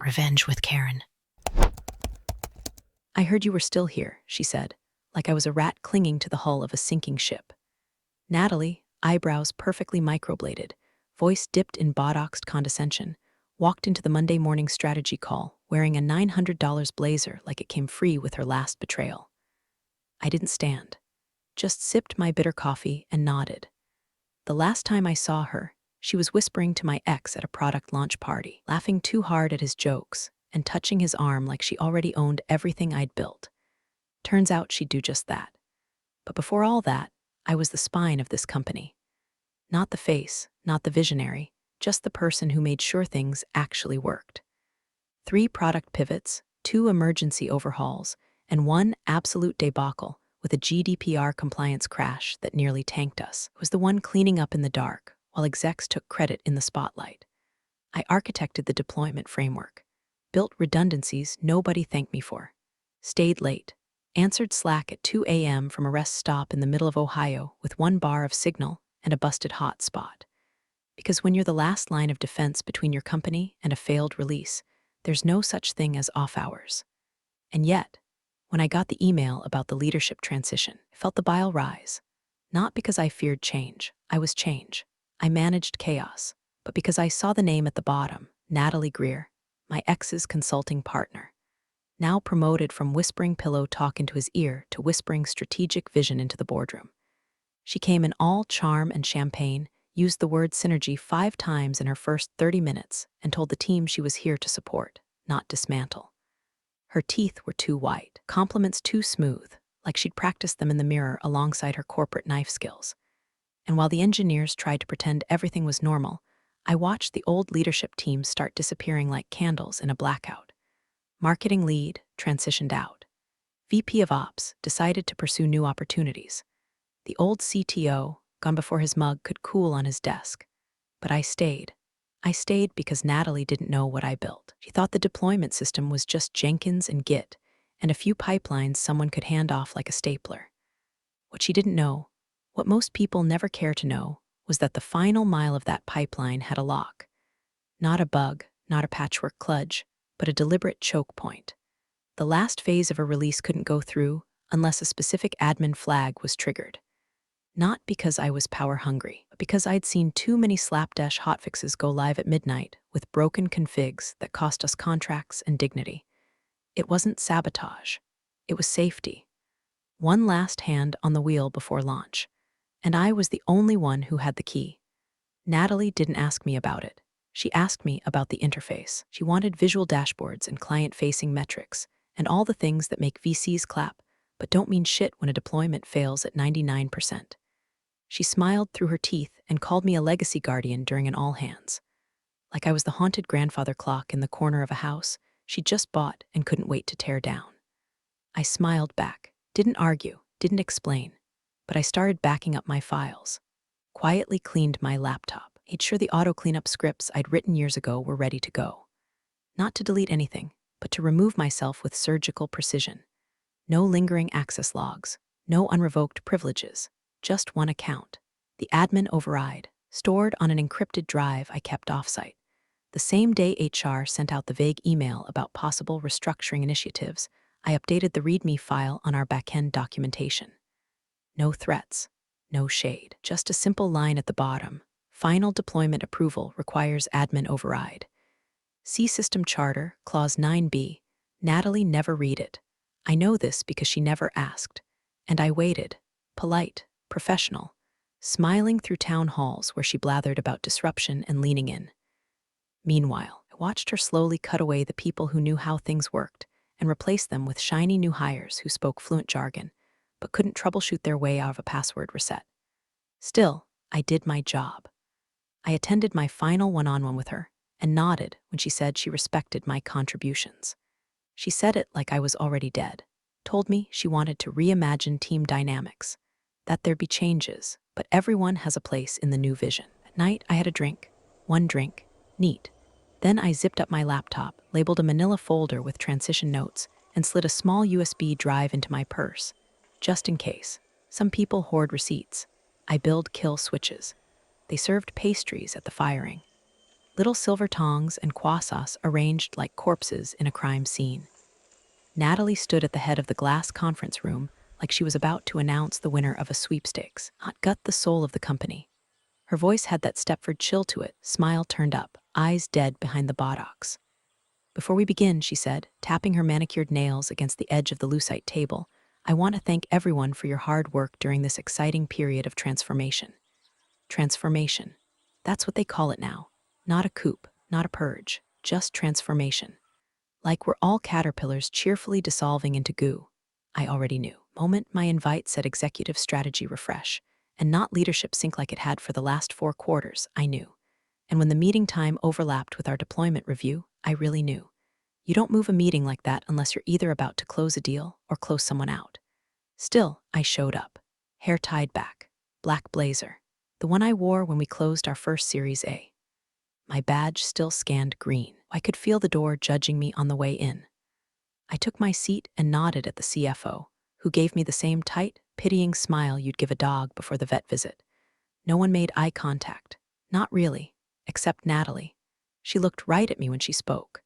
Revenge with Karen. I heard you were still here, she said, like I was a rat clinging to the hull of a sinking ship. Natalie, eyebrows perfectly microbladed, voice dipped in botoxed condescension, walked into the Monday morning strategy call wearing a $900 blazer like it came free with her last betrayal. I didn't stand, just sipped my bitter coffee and nodded. The last time I saw her, she was whispering to my ex at a product launch party, laughing too hard at his jokes and touching his arm like she already owned everything I'd built. Turns out she'd do just that. But before all that, I was the spine of this company. Not the face, not the visionary, just the person who made sure things actually worked. 3 product pivots, 2 emergency overhauls, and 1 absolute debacle with a GDPR compliance crash that nearly tanked us was the one cleaning up in the dark while execs took credit in the spotlight. I architected the deployment framework, built redundancies nobody thanked me for, stayed late, answered Slack at 2 a.m. from a rest stop in the middle of Ohio with 1 bar of signal and a busted hotspot. Because when you're the last line of defense between your company and a failed release, there's no such thing as off hours. And yet, when I got the email about the leadership transition, I felt the bile rise. Not because I feared change, I was change. I managed chaos, but because I saw the name at the bottom, Natalie Greer, my ex's consulting partner, now promoted from whispering pillow talk into his ear to whispering strategic vision into the boardroom. She came in all charm and champagne, used the word synergy 5 times in her first 30 minutes, and told the team she was here to support, not dismantle. Her teeth were too white, compliments too smooth, like she'd practiced them in the mirror alongside her corporate knife skills. And while the engineers tried to pretend everything was normal, I watched the old leadership team start disappearing like candles in a blackout. Marketing lead transitioned out. VP of Ops decided to pursue new opportunities. The old CTO, gone before his mug could cool on his desk. But I stayed. I stayed because Natalie didn't know what I built. She thought the deployment system was just Jenkins and Git, and a few pipelines someone could hand off like a stapler. What she didn't know, what most people never care to know, was that the final mile of that pipeline had a lock. Not a bug, not a patchwork kludge, but a deliberate choke point. The last phase of a release couldn't go through unless a specific admin flag was triggered. Not because I was power hungry, but because I'd seen too many slapdash hotfixes go live at midnight with broken configs that cost us contracts and dignity. It wasn't sabotage. It was safety. One last hand on the wheel before launch. And I was the only one who had the key. Natalie didn't ask me about it. She asked me about the interface. She wanted visual dashboards and client-facing metrics, and all the things that make VCs clap, but don't mean shit when a deployment fails at 99%. She smiled through her teeth and called me a legacy guardian during an all-hands. Like I was the haunted grandfather clock in the corner of a house she'd just bought and couldn't wait to tear down. I smiled back, didn't argue, didn't explain, but I started backing up my files. Quietly cleaned my laptop, made sure the auto-cleanup scripts I'd written years ago were ready to go. Not to delete anything, but to remove myself with surgical precision. No lingering access logs, no unrevoked privileges, just one account, the admin override, stored on an encrypted drive I kept offsite. The same day HR sent out the vague email about possible restructuring initiatives, I updated the README file on our backend documentation. No threats, no shade, just a simple line at the bottom. Final deployment approval requires admin override. See System Charter, Clause 9b. Natalie never read it. I know this because she never asked. And I waited, polite, professional, smiling through town halls where she blathered about disruption and leaning in. Meanwhile, I watched her slowly cut away the people who knew how things worked and replace them with shiny new hires who spoke fluent jargon, but couldn't troubleshoot their way out of a password reset. Still, I did my job. I attended my final one-on-one with her and nodded when she said she respected my contributions. She said it like I was already dead, told me she wanted to reimagine team dynamics, that there'd be changes, but everyone has a place in the new vision. At night, I had a drink. One drink. Neat. Then I zipped up my laptop, labeled a manila folder with transition notes, and slid a small USB drive into my purse, just in case. Some people hoard receipts. I build kill switches. They served pastries at the firing. little silver tongs and croissants arranged like corpses in a crime scene. Natalie stood at the head of the glass conference room like she was about to announce the winner of a sweepstakes, not gut the soul of the company. Her voice had that Stepford chill to it, smile turned up, eyes dead behind the buttocks. Before we begin, she said, tapping her manicured nails against the edge of the lucite table, I want to thank everyone for your hard work during this exciting period of transformation. Transformation. That's what they call it now. Not a coup, not a purge, just transformation. Like we're all caterpillars cheerfully dissolving into goo. I already knew. Moment my invite said executive strategy refresh, and not leadership sync like it had for the last 4 quarters, I knew. And when the meeting time overlapped with our deployment review, I really knew. You don't move a meeting like that unless you're either about to close a deal or close someone out. Still, I showed up. Hair tied back. Black blazer. The one I wore when we closed our first Series A. My badge still scanned green. I could feel the door judging me on the way in. I took my seat and nodded at the CFO, who gave me the same tight, pitying smile you'd give a dog before the vet visit. No one made eye contact. Not really, except Natalie. She looked right at me when she spoke.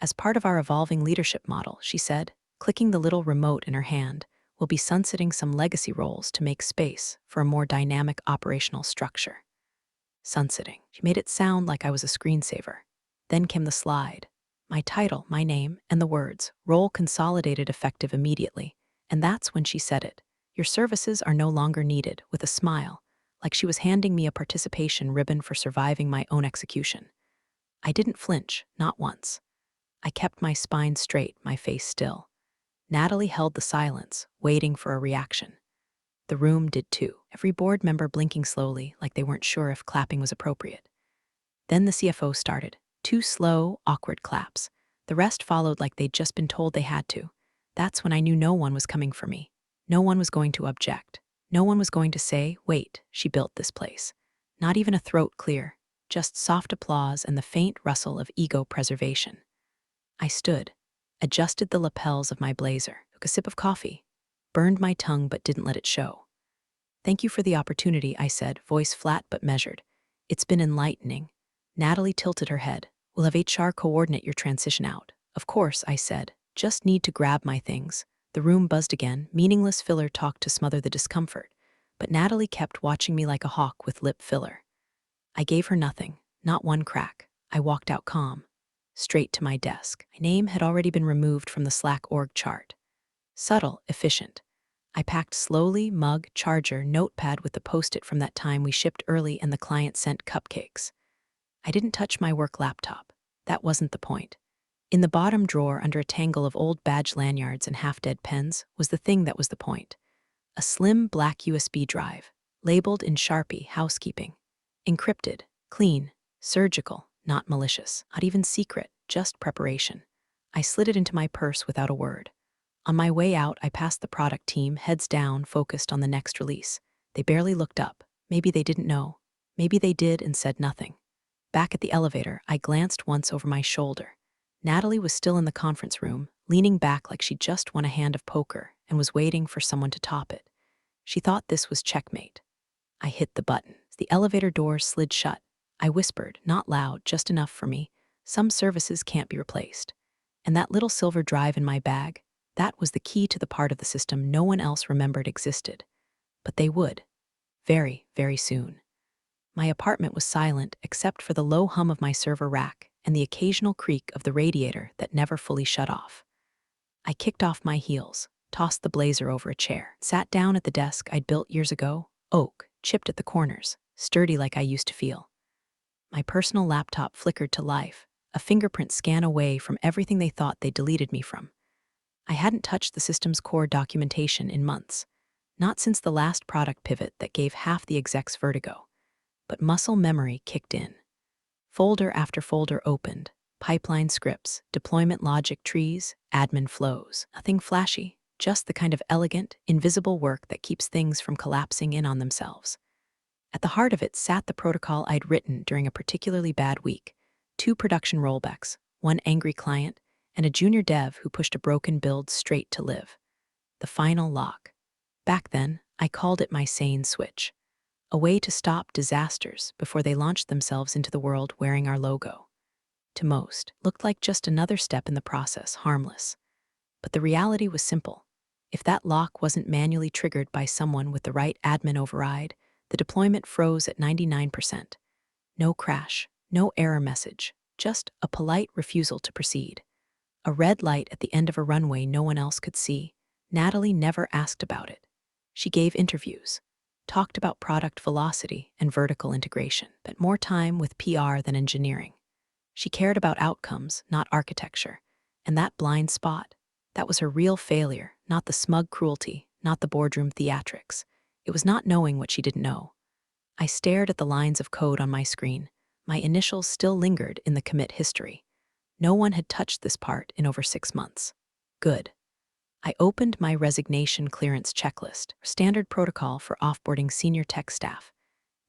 As part of our evolving leadership model, she said, clicking the little remote in her hand, we'll be sunsetting some legacy roles to make space for a more dynamic operational structure. Sunsetting. She made it sound like I was a screensaver. Then came the slide. My title, my name, and the words, role consolidated effective immediately. And that's when she said it. Your services are no longer needed, with a smile, like she was handing me a participation ribbon for surviving my own execution. I didn't flinch, not once. I kept my spine straight, my face still. Natalie held the silence, waiting for a reaction. The room did too, every board member blinking slowly like they weren't sure if clapping was appropriate. Then the CFO started. 2 slow, awkward claps. The rest followed like they'd just been told they had to. That's when I knew no one was coming for me. No one was going to object. No one was going to say, wait, she built this place. Not even a throat clear, just soft applause and the faint rustle of ego preservation. I stood, adjusted the lapels of my blazer, took a sip of coffee, burned my tongue but didn't let it show. Thank you for the opportunity, I said, voice flat but measured. It's been enlightening. Natalie tilted her head. We'll have HR coordinate your transition out. Of course, I said. Just need to grab my things. The room buzzed again, meaningless filler talk to smother the discomfort. But Natalie kept watching me like a hawk with lip filler. I gave her nothing, not one crack. I walked out calm, straight to my desk. My name had already been removed from the Slack org chart. Subtle, efficient. I packed slowly, mug, charger, notepad with the post-it from that time we shipped early and the client sent cupcakes. I didn't touch my work laptop. That wasn't the point. In the bottom drawer under a tangle of old badge lanyards and half-dead pens was the thing that was the point. A slim black USB drive, labeled in Sharpie, housekeeping. Encrypted, clean, surgical, not malicious, not even secret, just preparation. I slid it into my purse without a word. On my way out, I passed the product team, heads down, focused on the next release. They barely looked up. Maybe they didn't know. Maybe they did and said nothing. Back at the elevator, I glanced once over my shoulder. Natalie was still in the conference room, leaning back like she'd just won a hand of poker and was waiting for someone to top it. She thought this was checkmate. I hit the button. The elevator doors slid shut. I whispered, not loud, just enough for me, some services can't be replaced. And that little silver drive in my bag, that was the key to the part of the system no one else remembered existed. But they would. Very, very soon. My apartment was silent except for the low hum of my server rack and the occasional creak of the radiator that never fully shut off. I kicked off my heels, tossed the blazer over a chair, sat down at the desk I'd built years ago, oak, chipped at the corners, sturdy like I used to feel. My personal laptop flickered to life, a fingerprint scan away from everything they thought they deleted me from. I hadn't touched the system's core documentation in months, not since the last product pivot that gave half the execs vertigo. But muscle memory kicked in. Folder after folder opened, pipeline scripts, deployment logic trees, admin flows. Nothing flashy, just the kind of elegant, invisible work that keeps things from collapsing in on themselves. At the heart of it sat the protocol I'd written during a particularly bad week. 2 production rollbacks, 1 angry client, and a junior dev who pushed a broken build straight to live. The final lock. Back then, I called it my sane switch. a way to stop disasters before they launched themselves into the world wearing our logo. To most, looked like just another step in the process, harmless. But the reality was simple. If that lock wasn't manually triggered by someone with the right admin override, the deployment froze at 99%. No crash, no error message, just a polite refusal to proceed. A red light at the end of a runway no one else could see. Natalie never asked about it. She gave interviews, talked about product velocity and vertical integration, but more time with PR than engineering. She cared about outcomes, not architecture. And that blind spot, that was her real failure, not the smug cruelty, not the boardroom theatrics. It was not knowing what she didn't know. I stared at the lines of code on my screen. My initials still lingered in the commit history. No one had touched this part in over 6 months. Good. I opened my resignation clearance checklist, standard protocol for offboarding senior tech staff.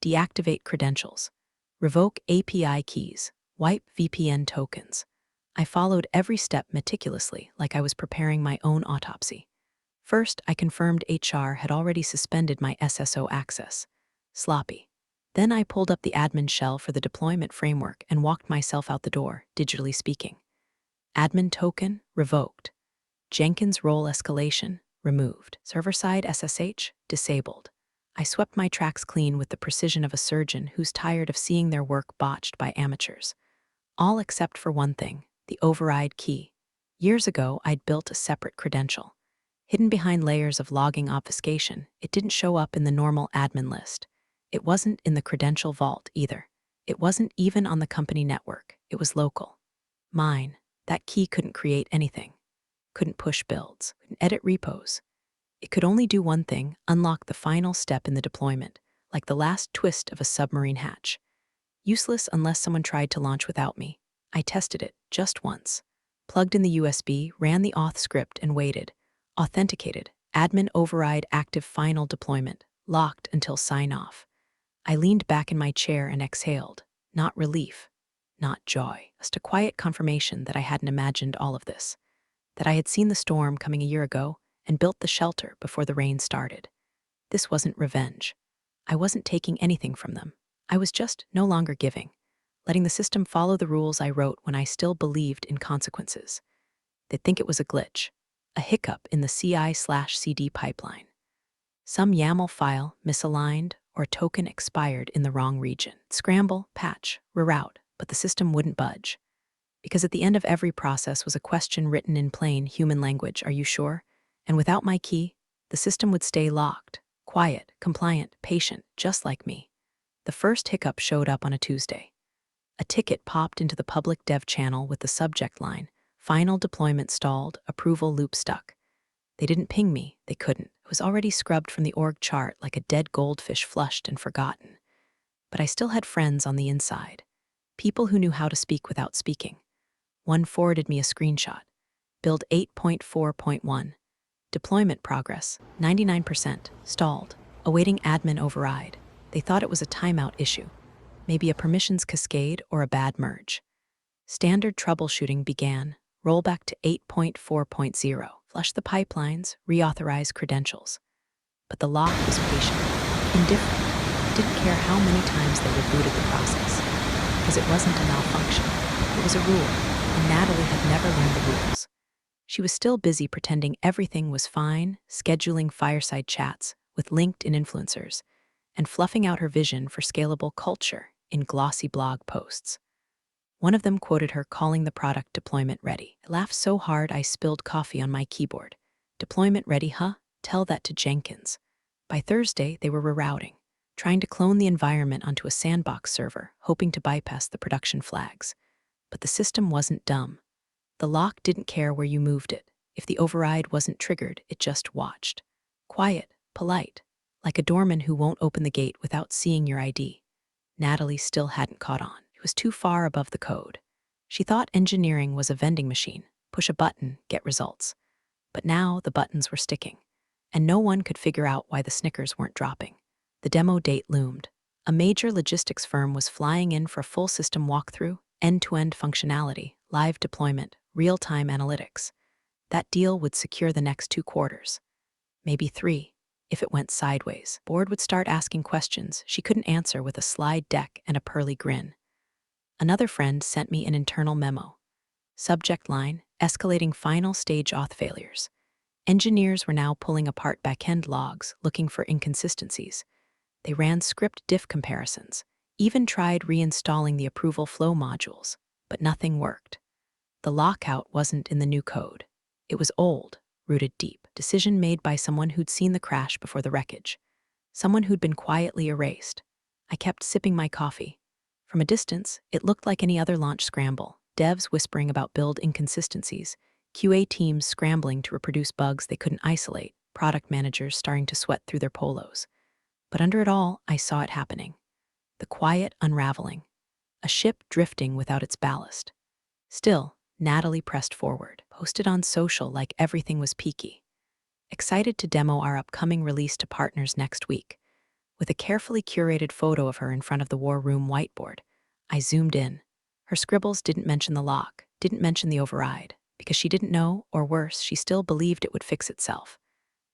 Deactivate credentials. Revoke API keys. Wipe VPN tokens. I followed every step meticulously, like I was preparing my own autopsy. First, I confirmed HR had already suspended my SSO access. Sloppy. Then I pulled up the admin shell for the deployment framework and walked myself out the door, digitally speaking. Admin token revoked. Jenkins role escalation removed. Server-side SSH disabled. I swept my tracks clean with the precision of a surgeon who's tired of seeing their work botched by amateurs. All except for one thing, the override key. Years ago, I'd built a separate credential. Hidden behind layers of logging obfuscation, it didn't show up in the normal admin list. It wasn't in the credential vault either. It wasn't even on the company network. It was local. Mine. That key couldn't create anything. Couldn't push builds. Couldn't edit repos. It could only do one thing, unlock the final step in the deployment, like the last twist of a submarine hatch. Useless unless someone tried to launch without me. I tested it, just once. Plugged in the USB, ran the auth script, and waited. Authenticated. Admin override active final deployment. Locked until sign-off. I leaned back in my chair and exhaled. Not relief. Not joy. Just a quiet confirmation that I hadn't imagined all of this. That I had seen the storm coming a year ago and built the shelter before the rain started. This wasn't revenge. I wasn't taking anything from them. I was just no longer giving, letting the system follow the rules I wrote when I still believed in consequences. They'd think it was a glitch, a hiccup in the CI/CD pipeline. Some YAML file misaligned or token expired in the wrong region. Scramble, patch, reroute, but the system wouldn't budge. Because at the end of every process was a question written in plain human language, "Are you sure?" And without my key, the system would stay locked, quiet, compliant, patient, just like me. The first hiccup showed up on a Tuesday. A ticket popped into the public dev channel with the subject line, "Final deployment stalled, approval loop stuck." They didn't ping me, they couldn't. It was already scrubbed from the org chart like a dead goldfish flushed and forgotten. But I still had friends on the inside. People who knew how to speak without speaking. One forwarded me a screenshot. Build 8.4.1. Deployment progress, 99%, stalled, awaiting admin override. They thought it was a timeout issue, maybe a permissions cascade or a bad merge. Standard troubleshooting began, rollback to 8.4.0, flush the pipelines, reauthorize credentials. But the lock was patient, indifferent, didn't care how many times they rebooted the process, because it wasn't a malfunction. It was a rule, and Natalie had never learned the rules. She was still busy pretending everything was fine, scheduling fireside chats with LinkedIn influencers, and fluffing out her vision for scalable culture in glossy blog posts. One of them quoted her calling the product deployment ready. I laughed so hard I spilled coffee on my keyboard. Deployment ready, huh? Tell that to Jenkins. By Thursday, they were rerouting, trying to clone the environment onto a sandbox server, hoping to bypass the production flags. But the system wasn't dumb. The lock didn't care where you moved it. If the override wasn't triggered, it just watched. Quiet, polite, like a doorman who won't open the gate without seeing your ID. Natalie still hadn't caught on. It was too far above the code. She thought engineering was a vending machine. Push a button, get results. But now the buttons were sticking, and no one could figure out why the Snickers weren't dropping. The demo date loomed. A major logistics firm was flying in for a full system walkthrough, end-to-end functionality, live deployment, real-time analytics. That deal would secure the next 2 quarters. Maybe 3. if it went sideways. Board would start asking questions she couldn't answer with a slide deck and a pearly grin. Another friend sent me an internal memo. Subject line, escalating final stage auth failures. Engineers were now pulling apart backend logs, looking for inconsistencies. They ran script diff comparisons, even tried reinstalling the approval flow modules, but nothing worked. The lockout wasn't in the new code. It was old, rooted deep. Decision made by someone who'd seen the crash before the wreckage. Someone who'd been quietly erased. I kept sipping my coffee. From a distance, it looked like any other launch scramble. Devs whispering about build inconsistencies, QA teams scrambling to reproduce bugs they couldn't isolate, product managers starting to sweat through their polos. But under it all, I saw it happening. The quiet unraveling. A ship drifting without its ballast. Still, Natalie pressed forward, posted on social like everything was peaky. Excited to demo our upcoming release to partners next week. With a carefully curated photo of her in front of the war room whiteboard, I zoomed in. Her scribbles didn't mention the lock, didn't mention the override, because she didn't know, or worse, she still believed it would fix itself.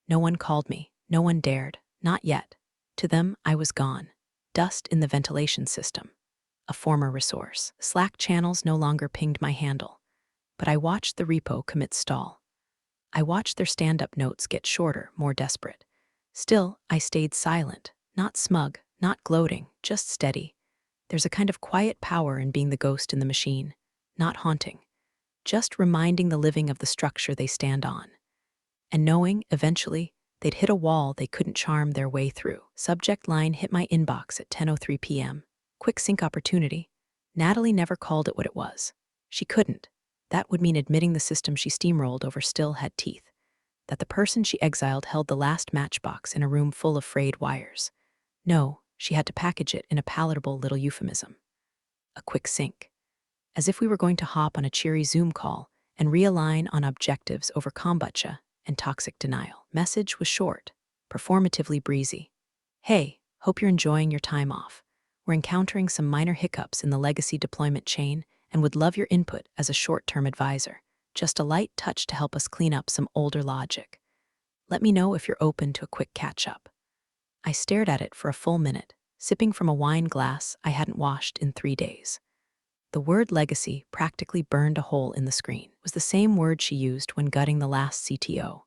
No one called me, no one dared, not yet. To them, I was gone. Dust in the ventilation system. A former resource. Slack channels no longer pinged my handle. But I watched the repo commit stall. I watched their stand-up notes get shorter, more desperate. Still, I stayed silent, not smug, not gloating, just steady. There's a kind of quiet power in being the ghost in the machine, not haunting, just reminding the living of the structure they stand on. And knowing, eventually, they'd hit a wall they couldn't charm their way through. Subject line hit my inbox at 10:03 p.m. Quick sync opportunity. Natalie never called it what it was. She couldn't. That would mean admitting the system she steamrolled over still had teeth. That the person she exiled held the last matchbox in a room full of frayed wires. No, she had to package it in a palatable little euphemism. A quick sync. As if we were going to hop on a cheery Zoom call and realign on objectives over kombucha and toxic denial. Message was short, performatively breezy. Hey, hope you're enjoying your time off. We're encountering some minor hiccups in the legacy deployment chain and would love your input as a short-term advisor. Just a light touch to help us clean up some older logic. Let me know if you're open to a quick catch-up. I stared at it for a full minute, sipping from a wine glass I hadn't washed in 3 days. The word legacy practically burned a hole in the screen. It was the same word she used when gutting the last CTO.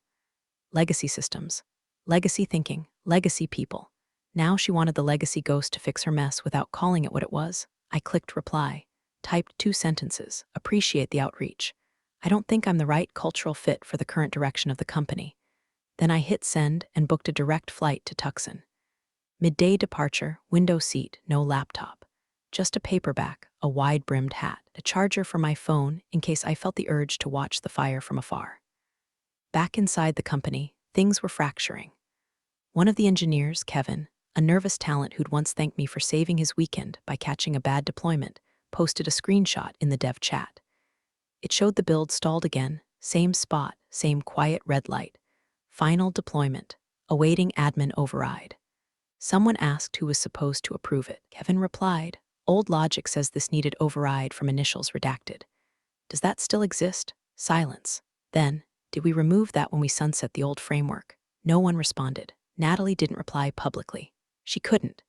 Legacy systems, legacy thinking, legacy people. Now she wanted the legacy ghost to fix her mess without calling it what it was. I clicked reply, typed 2 sentences, appreciate the outreach. I don't think I'm the right cultural fit for the current direction of the company. Then I hit send and booked a direct flight to Tucson. Midday departure, window seat, no laptop. Just a paperback, a wide-brimmed hat, a charger for my phone in case I felt the urge to watch the fire from afar. Back inside the company, things were fracturing. One of the engineers, Kevin, a nervous talent who'd once thanked me for saving his weekend by catching a bad deployment, posted a screenshot in the dev chat. It showed the build stalled again, same spot, same quiet red light. Final deployment, awaiting admin override. Someone asked who was supposed to approve it. Kevin replied, old logic says this needed override from initials redacted. Does that still exist? Silence. Then, did we remove that when we sunset the old framework? No one responded. Natalie didn't reply publicly. She couldn't.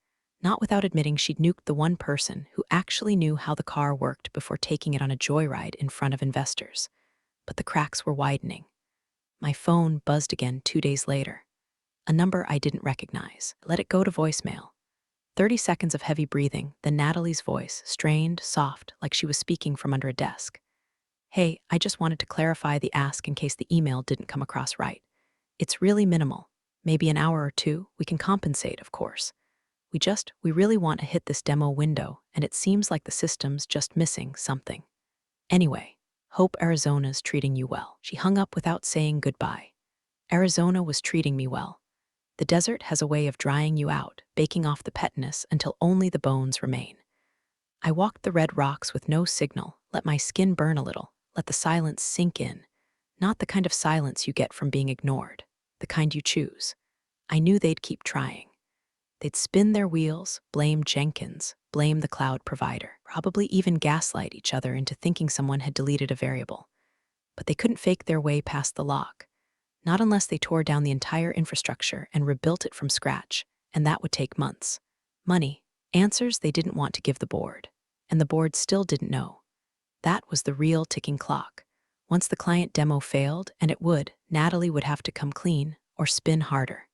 Not without admitting she'd nuked the one person who actually knew how the car worked before taking it on a joyride in front of investors. But the cracks were widening. My phone buzzed again 2 days later. A number I didn't recognize. Let it go to voicemail. 30 seconds of heavy breathing, then Natalie's voice, strained, soft, like she was speaking from under a desk. Hey, I just wanted to clarify the ask in case the email didn't come across right. It's really minimal. Maybe an hour or 2. We can compensate, of course. We really want to hit this demo window, and it seems like the system's just missing something. Anyway, hope Arizona's treating you well. She hung up without saying goodbye. Arizona was treating me well. The desert has a way of drying you out, baking off the petness until only the bones remain. I walked the red rocks with no signal, let my skin burn a little, let the silence sink in. Not the kind of silence you get from being ignored, the kind you choose. I knew they'd keep trying. They'd spin their wheels, blame Jenkins, blame the cloud provider, probably even gaslight each other into thinking someone had deleted a variable. But they couldn't fake their way past the lock. Not unless they tore down the entire infrastructure and rebuilt it from scratch, and that would take months. Money, answers they didn't want to give the board. And the board still didn't know. That was the real ticking clock. Once the client demo failed, and it would, Natalie would have to come clean or spin harder.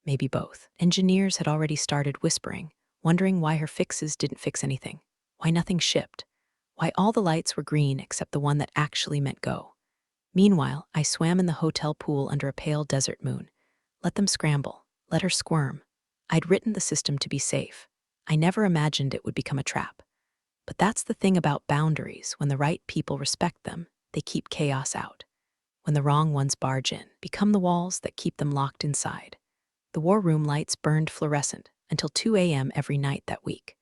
Maybe both. Engineers had already started whispering, wondering why her fixes didn't fix anything, why nothing shipped, why all the lights were green except the one that actually meant go. Meanwhile, I swam in the hotel pool under a pale desert moon. Let them scramble, let her squirm. I'd written the system to be safe. I never imagined it would become a trap. But that's the thing about boundaries. When the right people respect them, they keep chaos out. When the wrong ones barge in, become the walls that keep them locked inside. The war room lights burned fluorescent until 2 a.m. every night that week.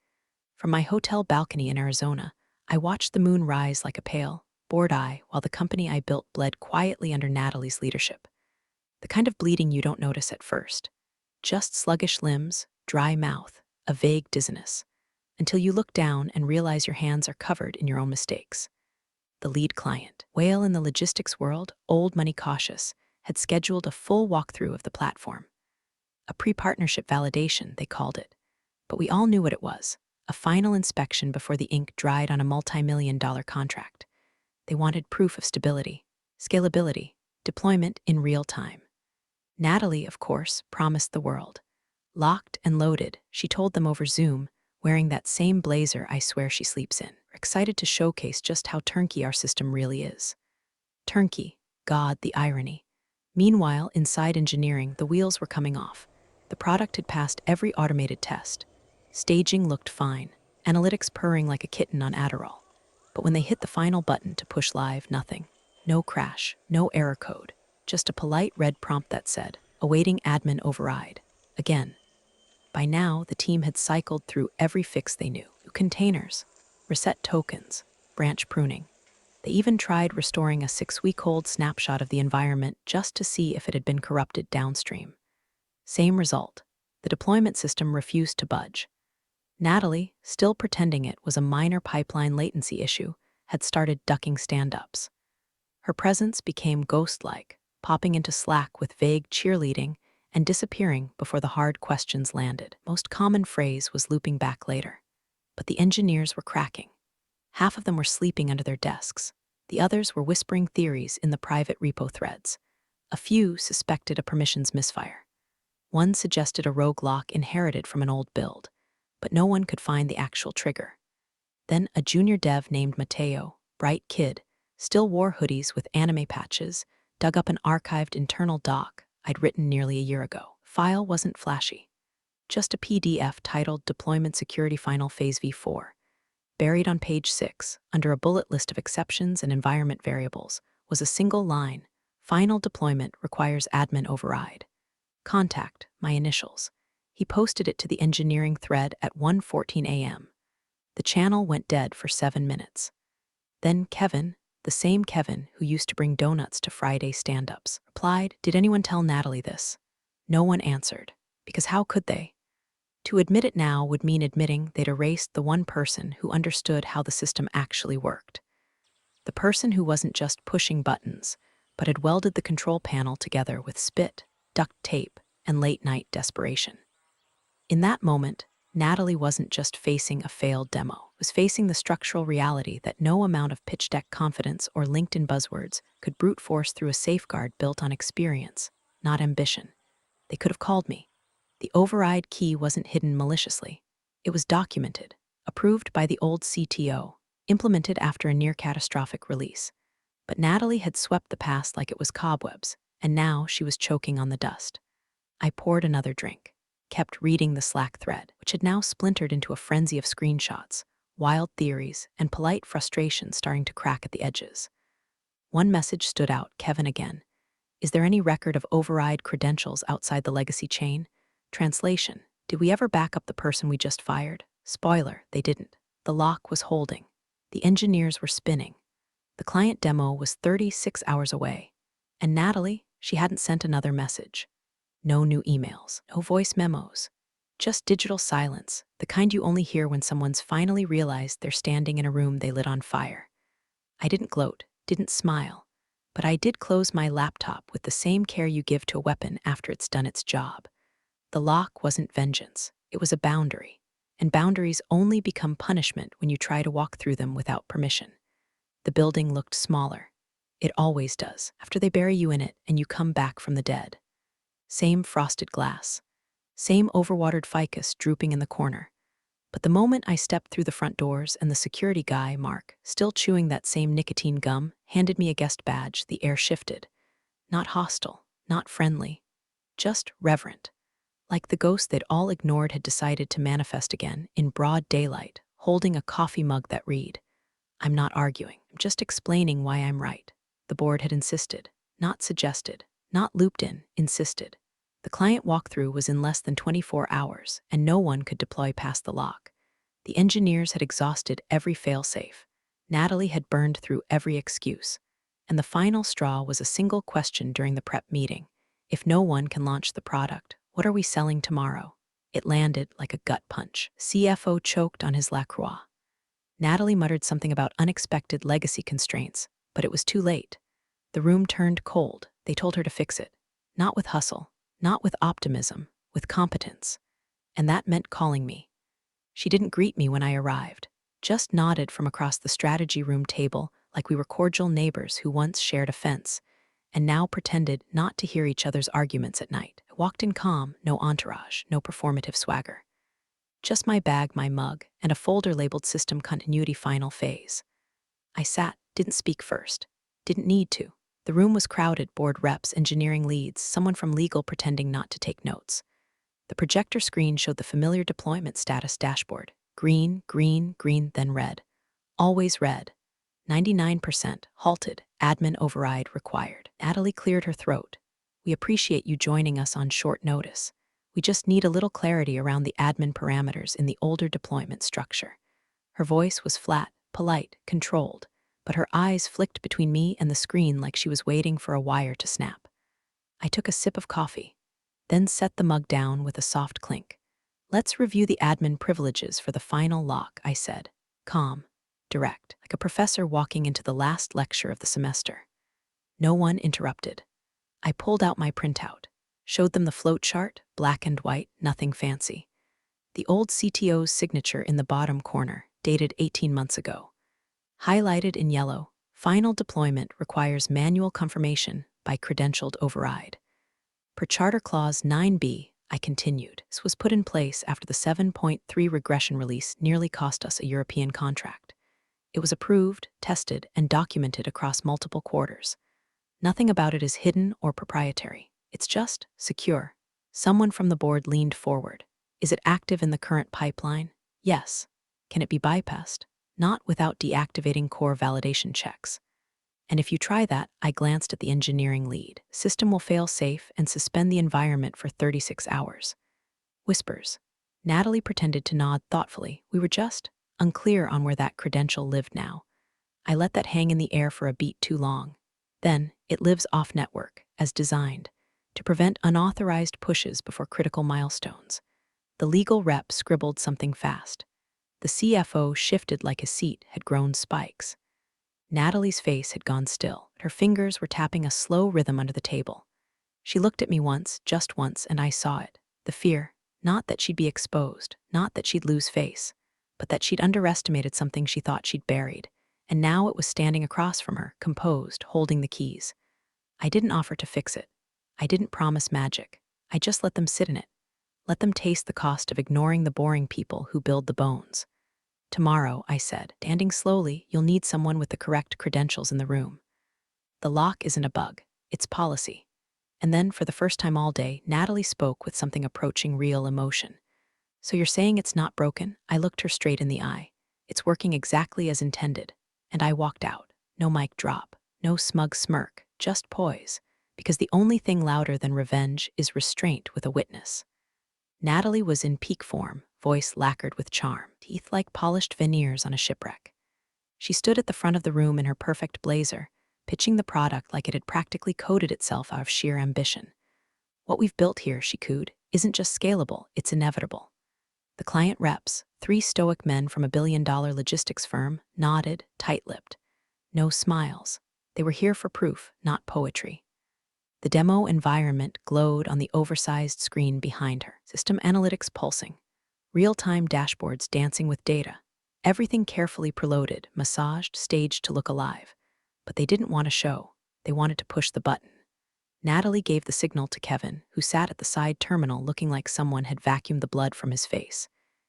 From my hotel balcony in Arizona, I watched the moon rise like a pale, bored eye while the company I built bled quietly under Natalie's leadership. The kind of bleeding you don't notice at first. Just sluggish limbs, dry mouth, a vague dizziness. Until you look down and realize your hands are covered in your own mistakes. The lead client, whale in the logistics world, old money cautious, had scheduled a full walkthrough of the platform. A pre-partnership validation, they called it. But we all knew what it was, a final inspection before the ink dried on a multi-million-dollar contract. They wanted proof of stability, scalability, deployment in real time. Natalie, of course, promised the world. Locked and loaded, she told them over Zoom, wearing that same blazer I swear she sleeps in, excited to showcase just how turnkey our system really is. Turnkey, God, the irony. Meanwhile, inside engineering, the wheels were coming off. The product had passed every automated test. Staging looked fine, analytics purring like a kitten on Adderall. But when they hit the final button to push live, nothing. No crash, no error code, just a polite red prompt that said, awaiting admin override. Again. By now, the team had cycled through every fix they knew. Containers, reset tokens, branch pruning. They even tried restoring a 6-week-old snapshot of the environment just to see if it had been corrupted downstream. Same result. The deployment system refused to budge. Natalie, still pretending it was a minor pipeline latency issue, had started ducking stand-ups. Her presence became ghost-like, popping into Slack with vague cheerleading and disappearing before the hard questions landed. Most common phrase was looping back later. But the engineers were cracking. Half of them were sleeping under their desks. The others were whispering theories in the private repo threads. A few suspected a permissions misfire. One suggested a rogue lock inherited from an old build, but no one could find the actual trigger. Then a junior dev named Mateo, bright kid, still wore hoodies with anime patches, dug up an archived internal doc I'd written nearly a year ago. File wasn't flashy. Just a PDF titled Deployment Security Final Phase V4. Buried on page 6, under a bullet list of exceptions and environment variables, was a single line, Final deployment requires admin override. Contact, my initials. He posted it to the engineering thread at 1:14 a.m. The channel went dead for 7 minutes. Then Kevin, the same Kevin who used to bring donuts to Friday stand-ups, replied, "Did anyone tell Natalie this?" No one answered, because how could they? To admit it now would mean admitting they'd erased the one person who understood how the system actually worked. The person who wasn't just pushing buttons, but had welded the control panel together with spit, duct tape, and late-night desperation. In that moment, Natalie wasn't just facing a failed demo, was facing the structural reality that no amount of pitch deck confidence or LinkedIn buzzwords could brute force through a safeguard built on experience, not ambition. They could have called me. The override key wasn't hidden maliciously. It was documented, approved by the old CTO, implemented after a near-catastrophic release. But Natalie had swept the past like it was cobwebs, and now she was choking on the dust. I poured another drink, kept reading the Slack thread, which had now splintered into a frenzy of screenshots, wild theories, and polite frustration starting to crack at the edges. One message stood out, Kevin again. Is there any record of override credentials outside the legacy chain? Translation, did we ever back up the person we just fired? Spoiler, they didn't. The lock was holding. The engineers were spinning. The client demo was 36 hours away. And Natalie, she hadn't sent another message. No new emails, no voice memos. Just digital silence, the kind you only hear when someone's finally realized they're standing in a room they lit on fire. I didn't gloat, didn't smile. But I did close my laptop with the same care you give to a weapon after it's done its job. The lock wasn't vengeance, it was a boundary. And boundaries only become punishment when you try to walk through them without permission. The building looked smaller. It always does, after they bury you in it and you come back from the dead. Same frosted glass. Same overwatered ficus drooping in the corner. But the moment I stepped through the front doors and the security guy, Mark, still chewing that same nicotine gum, handed me a guest badge, the air shifted. Not hostile, not friendly, just reverent. Like the ghost they'd all ignored had decided to manifest again, in broad daylight, holding a coffee mug that read, "I'm not arguing, I'm just explaining why I'm right." The board had insisted, not suggested, not looped in, insisted. The client walkthrough was in less than 24 hours, and no one could deploy past the lock. The engineers had exhausted every failsafe. Natalie had burned through every excuse. And the final straw was a single question during the prep meeting. If no one can launch the product, what are we selling tomorrow? It landed like a gut punch. CFO choked on his LaCroix. Natalie muttered something about unexpected legacy constraints, but it was too late. The room turned cold. They told her to fix it. Not with hustle, not with optimism, with competence. And that meant calling me. She didn't greet me when I arrived, just nodded from across the strategy room table like we were cordial neighbors who once shared a fence, and now pretended not to hear each other's arguments at night. I walked in calm, no entourage, no performative swagger. Just my bag, my mug, and a folder labeled System Continuity Final Phase. I sat, didn't speak first. Didn't need to. The room was crowded, board reps, engineering leads, someone from legal pretending not to take notes. The projector screen showed the familiar deployment status dashboard. Green, green, green, then red. Always red. 99%, halted, admin override required. Natalie cleared her throat. We appreciate you joining us on short notice. We just need a little clarity around the admin parameters in the older deployment structure. Her voice was flat, polite, controlled, but her eyes flicked between me and the screen like she was waiting for a wire to snap. I took a sip of coffee, then set the mug down with a soft clink. Let's review the admin privileges for the final lock, I said. Calm, direct, like a professor walking into the last lecture of the semester. No one interrupted. I pulled out my printout, showed them the float chart, black and white, nothing fancy. The old CTO's signature in the bottom corner, dated 18 months ago. Highlighted in yellow, final deployment requires manual confirmation by credentialed override. Per Charter Clause 9b, I continued. This was put in place after the 7.3 regression release nearly cost us a European contract. It was approved, tested, and documented across multiple quarters. Nothing about it is hidden or proprietary. It's just secure. Someone from the board leaned forward. Is it active in the current pipeline? Yes. Can it be bypassed? Not without deactivating core validation checks. And if you try that, I glanced at the engineering lead. System will fail safe and suspend the environment for 36 hours. Whispers. Natalie pretended to nod thoughtfully. We were just unclear on where that credential lived now. I let that hang in the air for a beat too long. Then, it lives off-network, as designed, to prevent unauthorized pushes before critical milestones. The legal rep scribbled something fast. The CFO shifted like his seat had grown spikes. Natalie's face had gone still. Her fingers were tapping a slow rhythm under the table. She looked at me once, just once, and I saw it. The fear. Not that she'd be exposed, not that she'd lose face, but that she'd underestimated something she thought she'd buried. And now it was standing across from her, composed, holding the keys. I didn't offer to fix it. I didn't promise magic. I just let them sit in it. Let them taste the cost of ignoring the boring people who build the bones. Tomorrow, I said, standing slowly, you'll need someone with the correct credentials in the room. The lock isn't a bug, it's policy. And then, for the first time all day, Natalie spoke with something approaching real emotion. So you're saying it's not broken? I looked her straight in the eye. It's working exactly as intended. And I walked out. No mic drop, no smug smirk, just poise. Because the only thing louder than revenge is restraint with a witness. Natalie was in peak form, voice lacquered with charm, teeth like polished veneers on a shipwreck. She stood at the front of the room in her perfect blazer, pitching the product like it had practically coded itself out of sheer ambition. What we've built here, she cooed, isn't just scalable, it's inevitable. The client reps, 3 stoic men from a billion-dollar logistics firm, nodded, tight-lipped. No smiles. They were here for proof, not poetry. The demo environment glowed on the oversized screen behind her, system analytics pulsing, real-time dashboards dancing with data. Everything carefully preloaded, massaged, staged to look alive. But they didn't want to show. They wanted to push the button. Natalie gave the signal to Kevin, who sat at the side terminal looking like someone had vacuumed the blood from his face.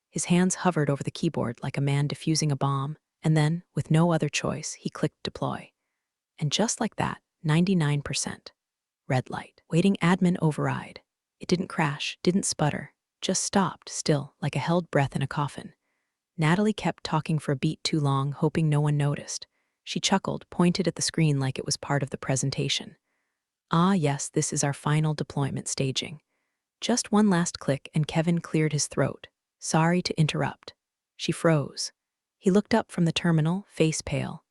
His hands hovered over the keyboard like a man defusing a bomb, and then, with no other choice, he clicked deploy. And just like that, 99%. Red light. Waiting admin override. It didn't crash, didn't sputter, just stopped, still, like a held breath in a coffin. Natalie kept talking for a beat too long, hoping no one noticed. She chuckled, pointed at the screen like it was part of the presentation. Ah, yes, this is our final deployment staging. Just one last click and Kevin cleared his throat. Sorry to interrupt. She froze. He looked up from the terminal, face pale.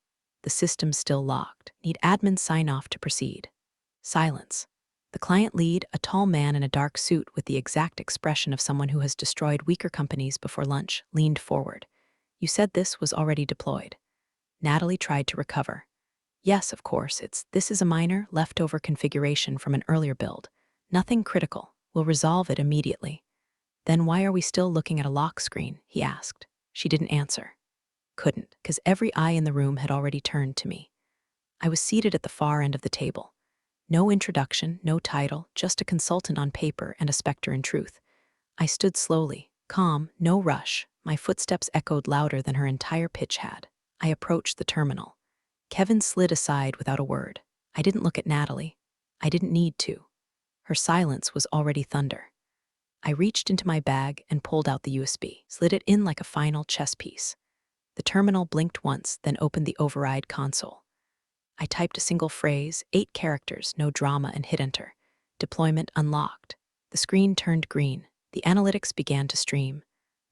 The system's still locked. Need admin sign-off to proceed. Silence. The client lead, a tall man in a dark suit with the exact expression of someone who has destroyed weaker companies before lunch, leaned forward. You said this was already deployed. Natalie tried to recover. Yes, of course, this is a minor, leftover configuration from an earlier build. Nothing critical. We'll resolve it immediately. Then why are we still looking at a lock screen? He asked. She didn't answer. Couldn't, because every eye in the room had already turned to me. I was seated at the far end of the table. No introduction, no title, just a consultant on paper and a specter in truth. I stood slowly, calm, no rush. My footsteps echoed louder than her entire pitch had. I approached the terminal. Kevin slid aside without a word. I didn't look at Natalie. I didn't need to. Her silence was already thunder. I reached into my bag and pulled out the USB, slid it in like a final chess piece. The terminal blinked once, then opened the override console. I typed a single phrase, 8 characters, no drama, and hit enter. Deployment unlocked. The screen turned green. The analytics began to stream.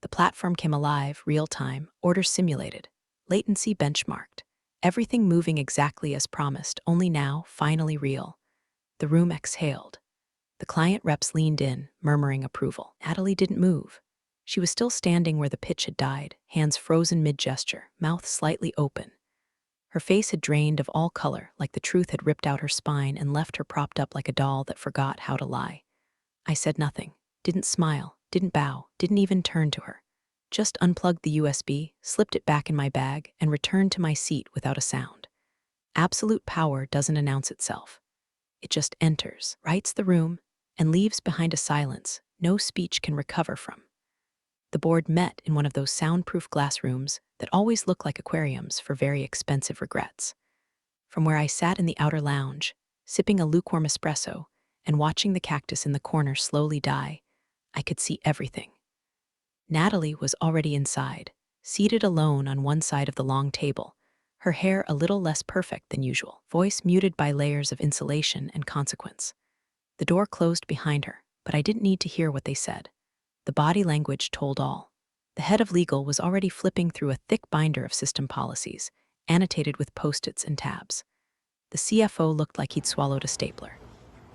The platform came alive, real-time, orders simulated, latency benchmarked. Everything moving exactly as promised, only now, finally real. The room exhaled. The client reps leaned in, murmuring approval. Natalie didn't move. She was still standing where the pitch had died, hands frozen mid-gesture, mouth slightly open. Her face had drained of all color, like the truth had ripped out her spine and left her propped up like a doll that forgot how to lie. I said nothing, didn't smile, didn't bow, didn't even turn to her. Just unplugged the USB, slipped it back in my bag, and returned to my seat without a sound. Absolute power doesn't announce itself. It just enters, writes the room, and leaves behind a silence no speech can recover from. The board met in one of those soundproof glass rooms that always look like aquariums for very expensive regrets. From where I sat in the outer lounge, sipping a lukewarm espresso and watching the cactus in the corner slowly die, I could see everything. Natalie was already inside, seated alone on one side of the long table, her hair a little less perfect than usual, voice muted by layers of insulation and consequence. The door closed behind her, but I didn't need to hear what they said. The body language told all. The head of legal was already flipping through a thick binder of system policies, annotated with post-its and tabs. The CFO looked like he'd swallowed a stapler.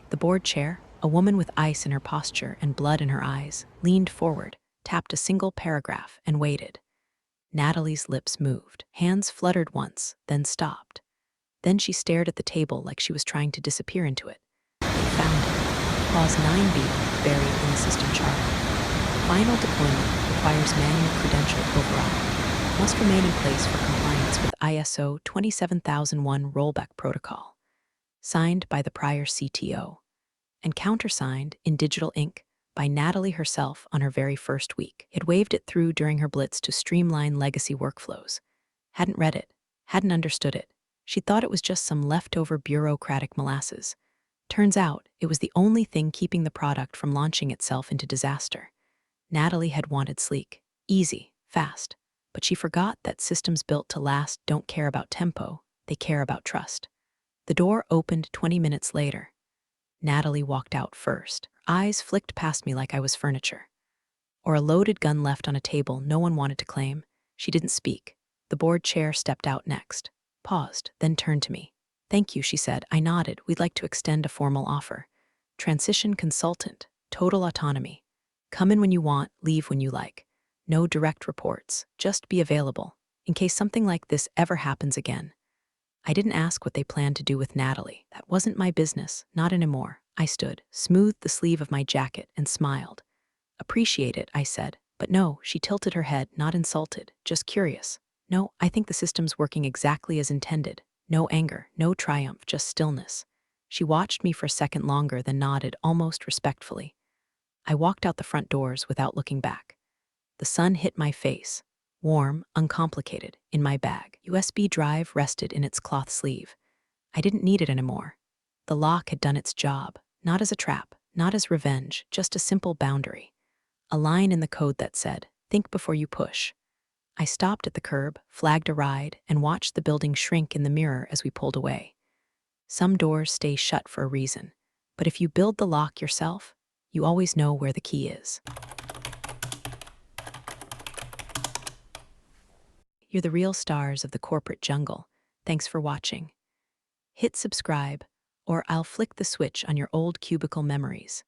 The board chair, a woman with ice in her posture and blood in her eyes, leaned forward, tapped a single paragraph, and waited. Natalie's lips moved. Hands fluttered once, then stopped. Then she stared at the table like she was trying to disappear into it. Found it. Clause 9b, buried in the system charter. Final deployment requires manual credential override. Must remain in place for compliance with ISO 27001 rollback protocol. Signed by the prior CTO. And countersigned, in digital ink, by Natalie herself on her very first week. It waved it through during her blitz to streamline legacy workflows. Hadn't read it, hadn't understood it. She thought it was just some leftover bureaucratic molasses. Turns out, it was the only thing keeping the product from launching itself into disaster. Natalie had wanted sleek, easy, fast, but she forgot that systems built to last don't care about tempo, they care about trust. The door opened 20 minutes later. Natalie walked out first. Her eyes flicked past me like I was furniture. Or a loaded gun left on a table no one wanted to claim. She didn't speak. The board chair stepped out next, paused, then turned to me. Thank you, she said. I nodded. We'd like to extend a formal offer. Transition consultant, total autonomy. Come in when you want, leave when you like. No direct reports, just be available, in case something like this ever happens again. I didn't ask what they planned to do with Natalie. That wasn't my business, not anymore. I stood, smoothed the sleeve of my jacket, and smiled. Appreciate it, I said. But no, she tilted her head, not insulted, just curious. No, I think the system's working exactly as intended. No anger, no triumph, just stillness. She watched me for a second longer, then nodded, almost respectfully. I walked out the front doors without looking back. The sun hit my face, warm, uncomplicated, in my bag. USB drive rested in its cloth sleeve. I didn't need it anymore. The lock had done its job, not as a trap, not as revenge, just a simple boundary. A line in the code that said, "Think before you push." I stopped at the curb, flagged a ride, and watched the building shrink in the mirror as we pulled away. Some doors stay shut for a reason, but if you build the lock yourself, you always know where the key is. You're the real stars of the corporate jungle. Thanks for watching. Hit subscribe, or I'll flick the switch on your old cubicle memories.